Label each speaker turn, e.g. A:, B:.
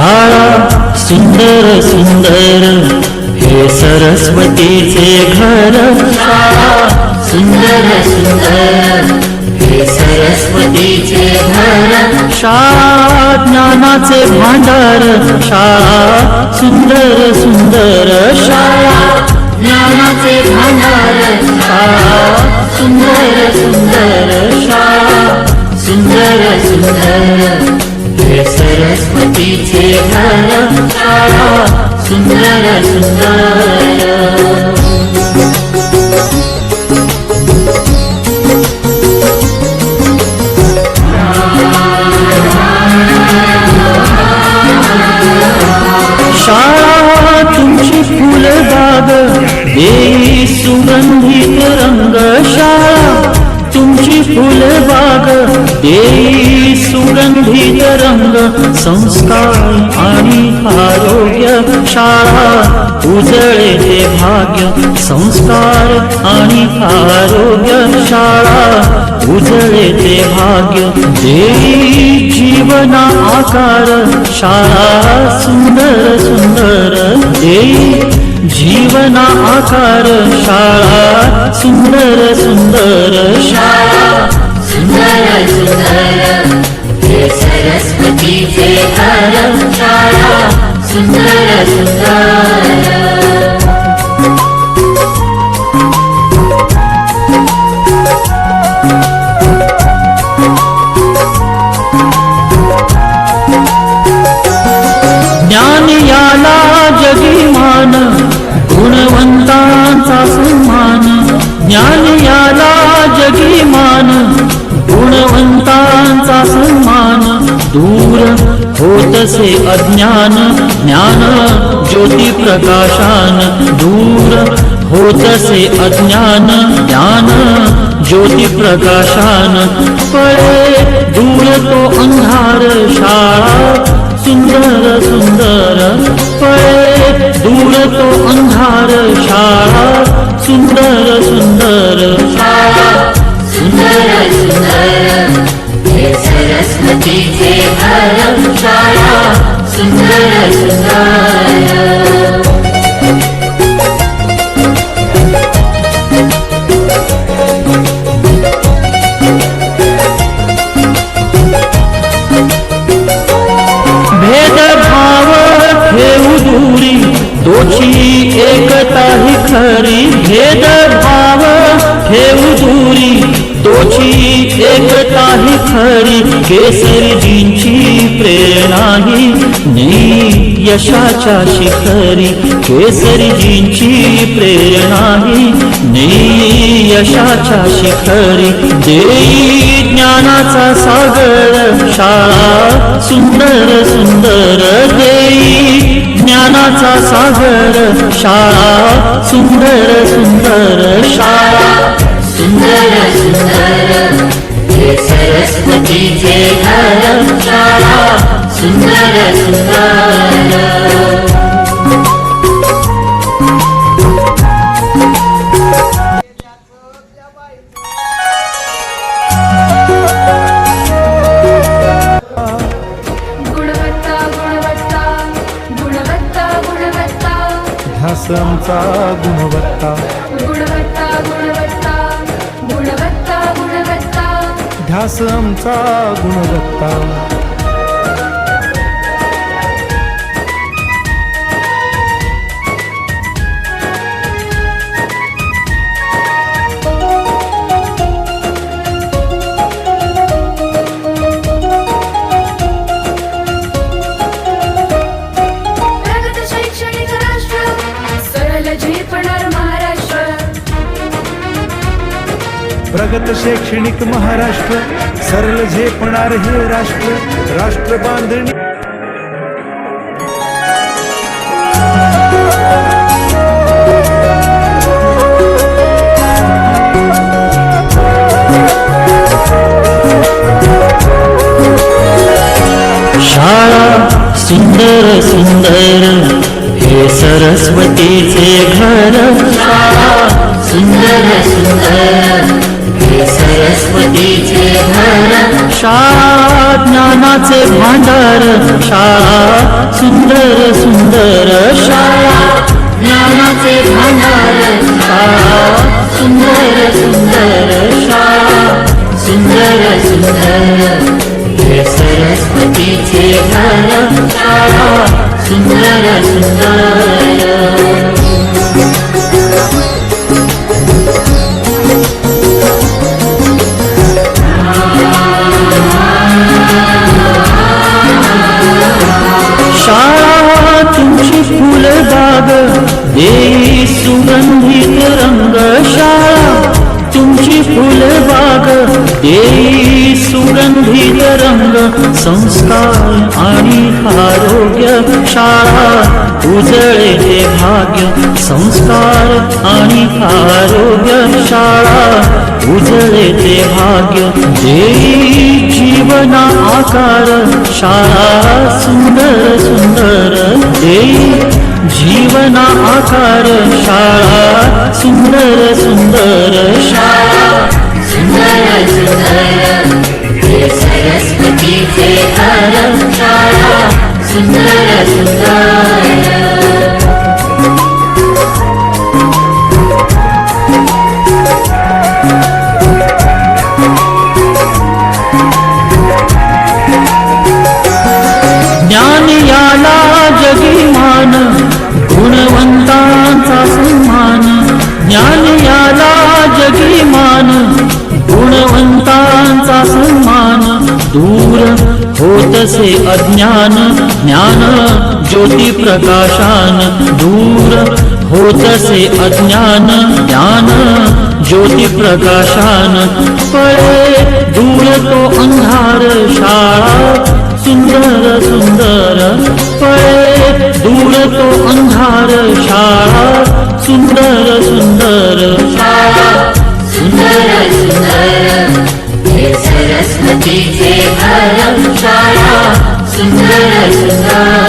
A: शाळा सुंदर सुंदर हे सरस्वतीचे घर. शाळा सुंदर सुंदर हे सरस्वतीचे घर. शाळा ज्ञानाचे भांडार. शाळा सुंदर सुंदर. शाळा ज्ञानाचे भांडार. शाळा सुंदर सुंदर. शाळा सुंदर सुंदर हे सरस्वतीचे घर. शाळा सुंदर सुंदर. शाळा तुमची फुलबाग देई सुगंधित रंग. शाळा तुमची फुलबाग देई सुगंधित रंग. संस्कार आणि आरोग्य शाळा उजळे ते भाग्य. संस्कार आणि आरोग्य शाळा उजळे ते भाग्य. देई जीवना आकार. शाळा सुंदर सुंदर देई जीवना आकार. शाळा सुंदर सुंदर. शाळा सुंदर सुंदर हे सरस्वतीचे घर. शाळा सुंदर सुंदर. ज्ञान याला जगीमान गुणवंतांचा सन्मान. ज्ञान याला जगीमान गुणवंतांचा सन्मान. दूर होतसे अज्ञान ज्ञान ज्योती प्रकाशान. दूर होतसे अज्ञान ज्ञान ज्योती प्रकाशान. पळे दूर तो अंधार. शाळा सुंदर सुंदर. पळे दूर तो अंधार. शाळा सुंदर सुंदर. शाळा सुंदर सुंदर हे सरस्वतीचे घर. शाळा सुंदर सुंदर. भेदभाव ठेवू दूरी तोची एकता ही खरी. भेदभाव ठेवू दूरी तोची एकता ही खरी. केसरीजींची प्रेरणा ही नेई यशाच्या शिखरी. केसरीजींची प्रेरणा ही नेई यशाच्या शिखरी. देई ज्ञानाचा सागर. शाळा सुंदर सुंदर देई ज्ञानाचा सागर. शाळा सुंदर सुंदर. शाळा सुंदर सुंदर हे सरस्वतीचे घर. शाळा सुंदर सुंदर.
B: ध्यास आमचा गुणवत्ता.
C: गुणवत्ता गुणवत्ता गुणवत्ता गुणवत्ता.
B: ध्यास आमचा गुणवत्ता. प्रगत शैक्षणिक महाराष्ट्र. सरळ झेपणार हे राष्ट्र. राष्ट्र बांधणी.
A: शाळा सुंदर सुंदर हे सरस्वतीचे घर. शाळा सुंदर सुंदर हे सरस्वतीचे घर. शाळा ज्ञानाचे भांडार. शाळा सुंदर सुंदर शाळा ज्ञानाचे भांडार शाळा सुंदर सुंदर शाळा सुंदर सुंदर हे सरस्वतीचे घर शाळा सुंदर सुंदर शाळा तुमची फुलबाग देई सुगंधित रंग शाळा तुमची फुलबाग देई सुगंधित रंग संस्कार आणि आरोग्य शाळा उजळे ते भाग्य संस्कार आणि आरोग्य शाळा उजळे ते भाग्य देई जीवना आकार शाळा सुंदर सुंदर देई जीवना आकार शाळा सुंदर सुंदर शाळा सुंदर सुंदर हे सरस्वतीचे घर शाळा सुंदर सुंदर ज्ञान याला जगिमान गुणवंतांचा सन्मान ज्ञान याला जगिमान गुणवंतांचा सन्मान दूर होतसे अज्ञान ज्ञान ज्योती प्रकाशान दूर होतसे अज्ञान ज्ञान ज्योती प्रकाशान पळे दूर तो अंधार शाळा सुंदर सुंदर पळे दूर तो अंधार शाळा सुंदर सुंदर शाळा सुंदर सुंदर हे सरस्वतीचे घर शाळा सुंदर सुंदर